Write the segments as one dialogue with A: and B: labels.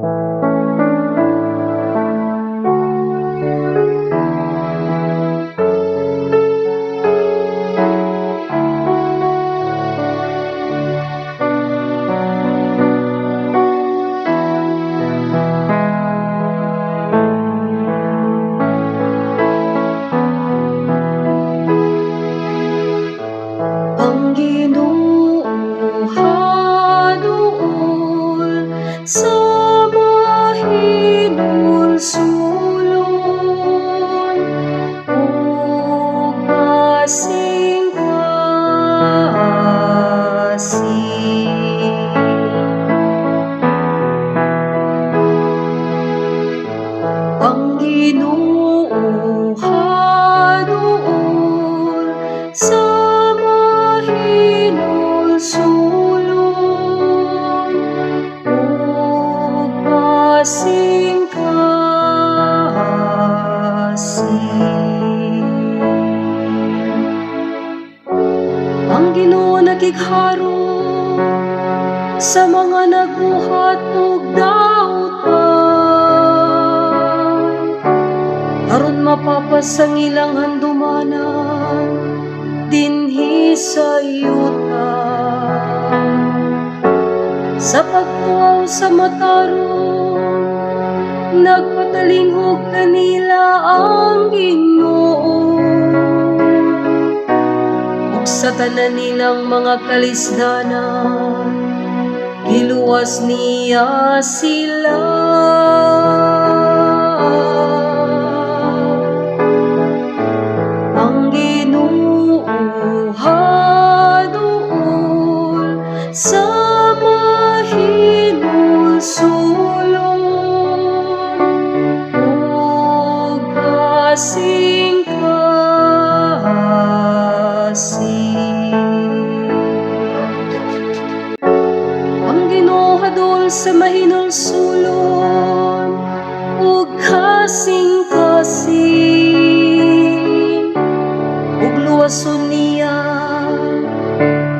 A: Ang Ginoo haduol sa mahinulsulon ug kasing-kasing. Ang Ginoo haduol sa mahinulsulon ug kasing-kasing. Ang Ginoo nakigharo sa mga nagbuhat og dautan, aron mapapas ang ilang handumanan dinhi sa yuta. Sa pagtuaw sa matarong, nagpatalingog kanila ang Ginoo, ug sa tanan nilang mga kalisdanan, giluwas niya sila. Ang Ginoo haduol sa mahinulsulon ug kasing-kasing. Ang Ginoo haduol sa mahinulsulon ug kasing-kasing, ug luwason niya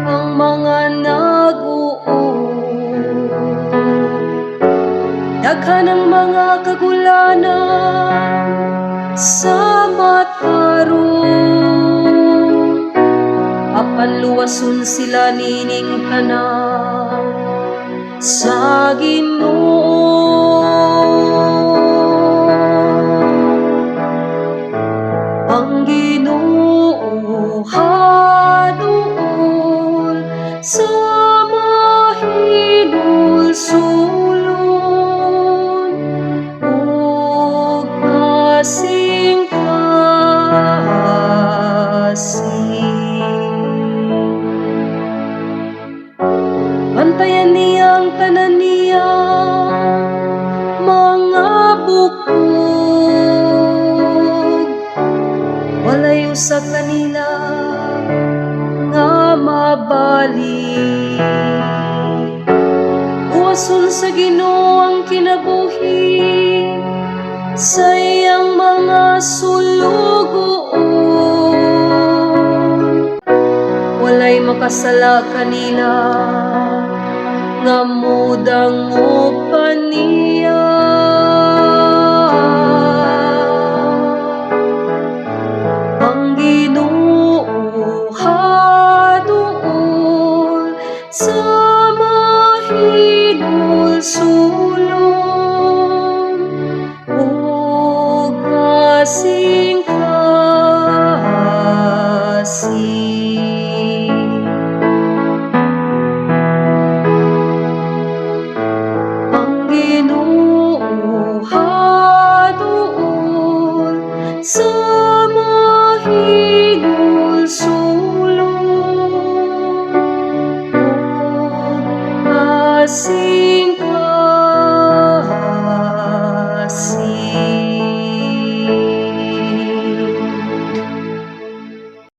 A: ang mga nag-uod. Daghan ang mga kagulanan sa matarong, apan luwason sila nining tanan sa Ginoo. Ang Ginoo haduol sa mahinulsulon ug kasing-kasing. Bantayan niya ang tanan niya mga bukog, walay usa kanila nga mabali. Buwason sa Ginoo ang kinabuhi sa iyang mga sulugoon, walay makasala kanila nga mudango pa niya. Ang Ginoo haduol sa mahinulsulon ug kasing-kasing. Ang Ginoo haduol sa mahinulsulon ug kasing-kasing.